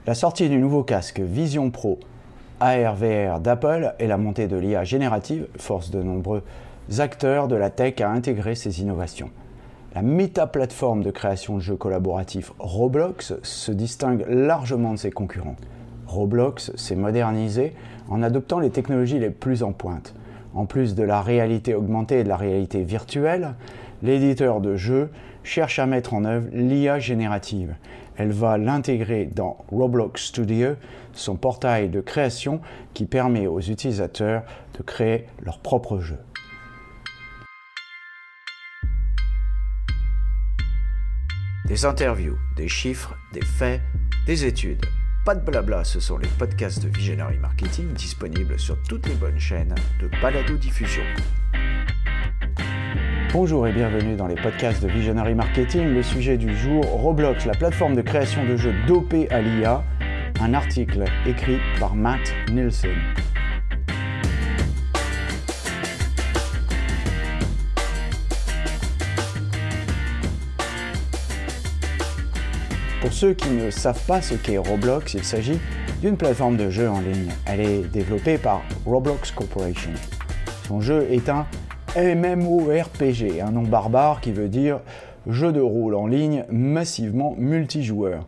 La sortie du nouveau casque Vision Pro AR/VR d'Apple et la montée de l'IA générative forcent de nombreux acteurs de la tech à intégrer ces innovations. La méta-plateforme de création de jeux collaboratifs Roblox se distingue largement de ses concurrents. Roblox s'est modernisé en adoptant les technologies les plus en pointe. En plus de la réalité augmentée et de la réalité virtuelle, l'éditeur de jeux cherche à mettre en œuvre l'IA générative. Elle va l'intégrer dans Roblox Studio, son portail de création qui permet aux utilisateurs de créer leurs propres jeux. Des interviews, des chiffres, des faits, des études. Pas de blabla, ce sont les podcasts de Visionary Marketing disponibles sur toutes les bonnes chaînes de balado-diffusion. Bonjour et bienvenue dans les podcasts de Visionary Marketing. Le sujet du jour, Roblox, la plateforme de création de jeux dopée à l'IA. Un article écrit par Matt Nielsen. Pour ceux qui ne savent pas ce qu'est Roblox, il s'agit d'une plateforme de jeu en ligne. Elle est développée par Roblox Corporation. Son jeu est un MMORPG, un nom barbare qui veut dire jeu de rôle en ligne massivement multijoueur,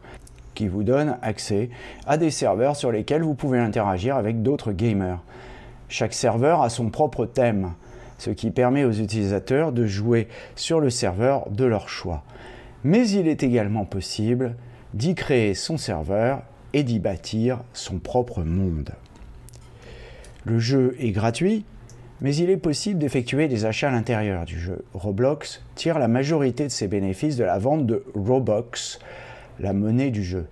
qui vous donne accès à des serveurs sur lesquels vous pouvez interagir avec d'autres gamers. Chaque serveur a son propre thème, ce qui permet aux utilisateurs de jouer sur le serveur de leur choix. Mais il est également possible d'y créer son serveur et d'y bâtir son propre monde. Le jeu est gratuit, mais il est possible d'effectuer des achats à l'intérieur du jeu. Roblox tire la majorité de ses bénéfices de la vente de Robux, la monnaie du jeu.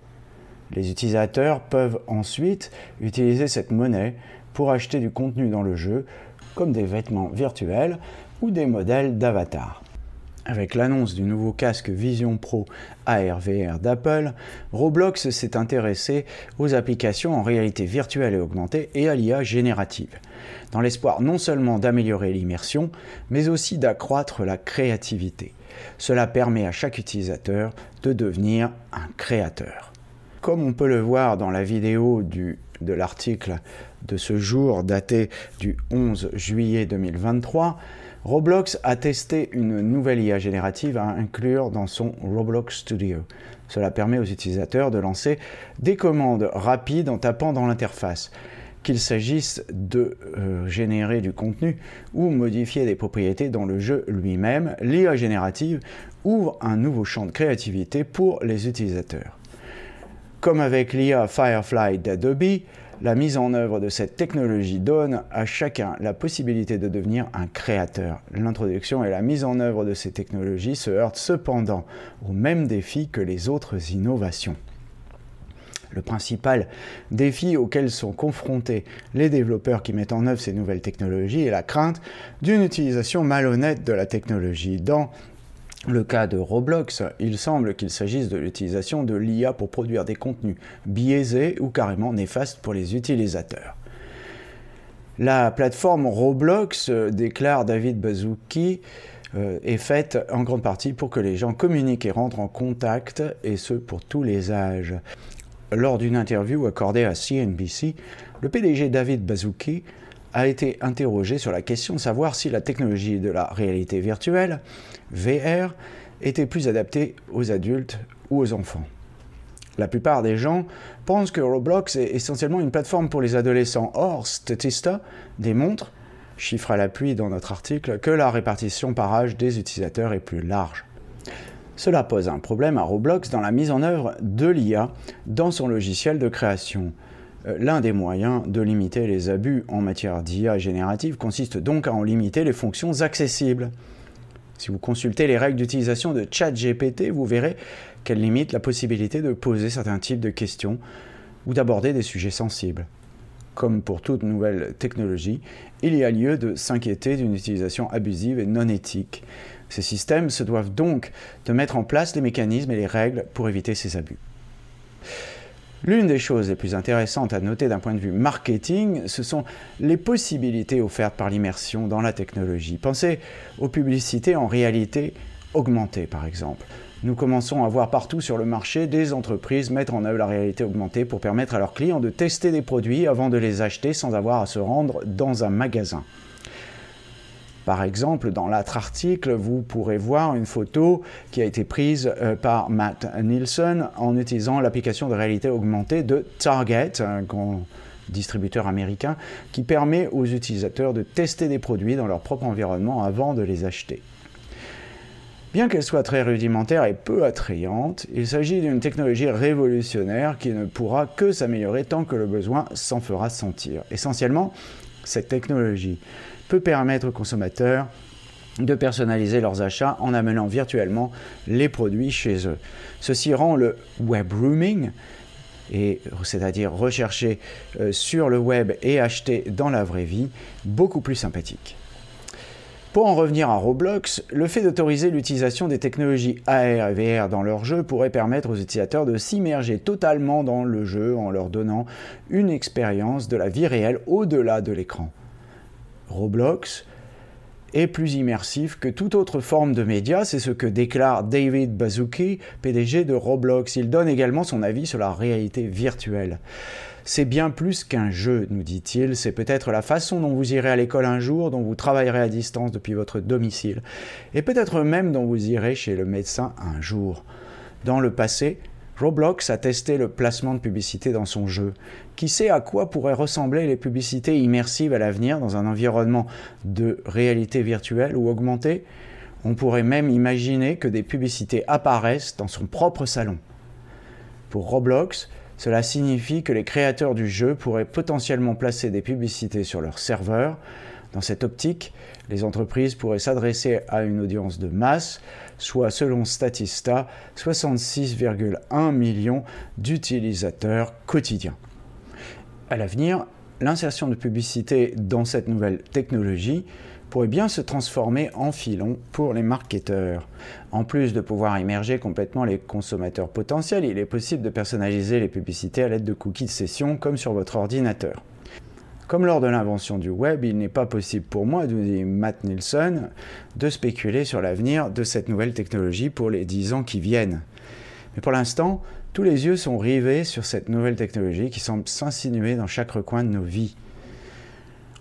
Les utilisateurs peuvent ensuite utiliser cette monnaie pour acheter du contenu dans le jeu, comme des vêtements virtuels ou des modèles d'avatar. Avec l'annonce du nouveau casque Vision Pro AR/VR d'Apple, Roblox s'est intéressé aux applications en réalité virtuelle et augmentée et à l'IA générative, dans l'espoir non seulement d'améliorer l'immersion, mais aussi d'accroître la créativité. Cela permet à chaque utilisateur de devenir un créateur. Comme on peut le voir dans la vidéo de l'article de ce jour daté du 11 juillet 2023, Roblox a testé une nouvelle IA générative à inclure dans son Roblox Studio. Cela permet aux utilisateurs de lancer des commandes rapides en tapant dans l'interface. Qu'il s'agisse de générer du contenu ou modifier des propriétés dans le jeu lui-même, l'IA générative ouvre un nouveau champ de créativité pour les utilisateurs. Comme avec l'IA Firefly d'Adobe, la mise en œuvre de cette technologie donne à chacun la possibilité de devenir un créateur. L'introduction et la mise en œuvre de ces technologies se heurtent cependant aux mêmes défis que les autres innovations. Le principal défi auquel sont confrontés les développeurs qui mettent en œuvre ces nouvelles technologies est la crainte d'une utilisation malhonnête de la technologie. Dans le cas de Roblox, il semble qu'il s'agisse de l'utilisation de l'IA pour produire des contenus biaisés ou carrément néfastes pour les utilisateurs. La plateforme Roblox, déclare David Baszucki, est faite en grande partie pour que les gens communiquent et rentrent en contact, et ce pour tous les âges. Lors d'une interview accordée à CNBC, le PDG David Baszucki a été interrogé sur la question de savoir si la technologie de la réalité virtuelle, VR, était plus adaptée aux adultes ou aux enfants. La plupart des gens pensent que Roblox est essentiellement une plateforme pour les adolescents. Or, Statista démontre, chiffre à l'appui dans notre article, que la répartition par âge des utilisateurs est plus large. Cela pose un problème à Roblox dans la mise en œuvre de l'IA dans son logiciel de création. L'un des moyens de limiter les abus en matière d'IA générative consiste donc à en limiter les fonctions accessibles. Si vous consultez les règles d'utilisation de ChatGPT, vous verrez qu'elles limitent la possibilité de poser certains types de questions ou d'aborder des sujets sensibles. Comme pour toute nouvelle technologie, il y a lieu de s'inquiéter d'une utilisation abusive et non éthique. Ces systèmes se doivent donc de mettre en place les mécanismes et les règles pour éviter ces abus. L'une des choses les plus intéressantes à noter d'un point de vue marketing, ce sont les possibilités offertes par l'immersion dans la technologie. Pensez aux publicités en réalité augmentée, par exemple. nous commençons à voir partout sur le marché des entreprises mettre en œuvre la réalité augmentée pour permettre à leurs clients de tester des produits avant de les acheter sans avoir à se rendre dans un magasin. Par exemple, dans l'autre article, vous pourrez voir une photo qui a été prise par Matt Nielsen en utilisant l'application de réalité augmentée de Target, un grand distributeur américain, qui permet aux utilisateurs de tester des produits dans leur propre environnement avant de les acheter. Bien qu'elle soit très rudimentaire et peu attrayante, il s'agit d'une technologie révolutionnaire qui ne pourra que s'améliorer tant que le besoin s'en fera sentir. Essentiellement, cette technologie peut permettre aux consommateurs de personnaliser leurs achats en amenant virtuellement les produits chez eux. Ceci rend le web rooming, c'est-à-dire rechercher sur le web et acheter dans la vraie vie, beaucoup plus sympathique. Pour en revenir à Roblox, le fait d'autoriser l'utilisation des technologies AR et VR dans leur jeu pourrait permettre aux utilisateurs de s'immerger totalement dans le jeu en leur donnant une expérience de la vie réelle au-delà de l'écran. Roblox est plus immersif que toute autre forme de média, c'est ce que déclare David Baszucki, PDG de Roblox. Il donne également son avis sur la réalité virtuelle. C'est bien plus qu'un jeu, nous dit-il, c'est peut-être la façon dont vous irez à l'école un jour, dont vous travaillerez à distance depuis votre domicile, et peut-être même dont vous irez chez le médecin un jour. Dans le passé, Roblox a testé le placement de publicité dans son jeu. Qui sait à quoi pourraient ressembler les publicités immersives à l'avenir dans un environnement de réalité virtuelle ou augmentée? On pourrait même imaginer que des publicités apparaissent dans son propre salon. Pour Roblox, cela signifie que les créateurs du jeu pourraient potentiellement placer des publicités sur leur serveur. Dans cette optique, les entreprises pourraient s'adresser à une audience de masse, soit selon Statista, 66,1 millions d'utilisateurs quotidiens. À l'avenir, l'insertion de publicité dans cette nouvelle technologie pourrait bien se transformer en filon pour les marketeurs. En plus de pouvoir immerger complètement les consommateurs potentiels, il est possible de personnaliser les publicités à l'aide de cookies de session comme sur votre ordinateur. Comme lors de l'invention du web, il n'est pas possible pour moi, nous dit Matt Nielsen, de spéculer sur l'avenir de cette nouvelle technologie pour les 10 ans qui viennent. Mais pour l'instant, tous les yeux sont rivés sur cette nouvelle technologie qui semble s'insinuer dans chaque recoin de nos vies.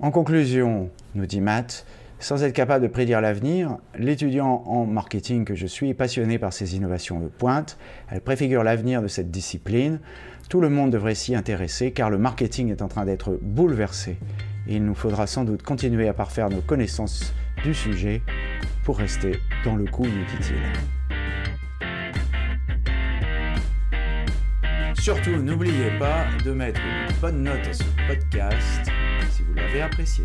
En conclusion, nous dit Matt, sans être capable de prédire l'avenir, l'étudiant en marketing que je suis est passionné par ces innovations de pointe. Elle préfigure l'avenir de cette discipline. Tout le monde devrait s'y intéresser car le marketing est en train d'être bouleversé. Et il nous faudra sans doute continuer à parfaire nos connaissances du sujet pour rester dans le coup, nous dit-il. Surtout, n'oubliez pas de mettre une bonne note à ce podcast si vous l'avez apprécié.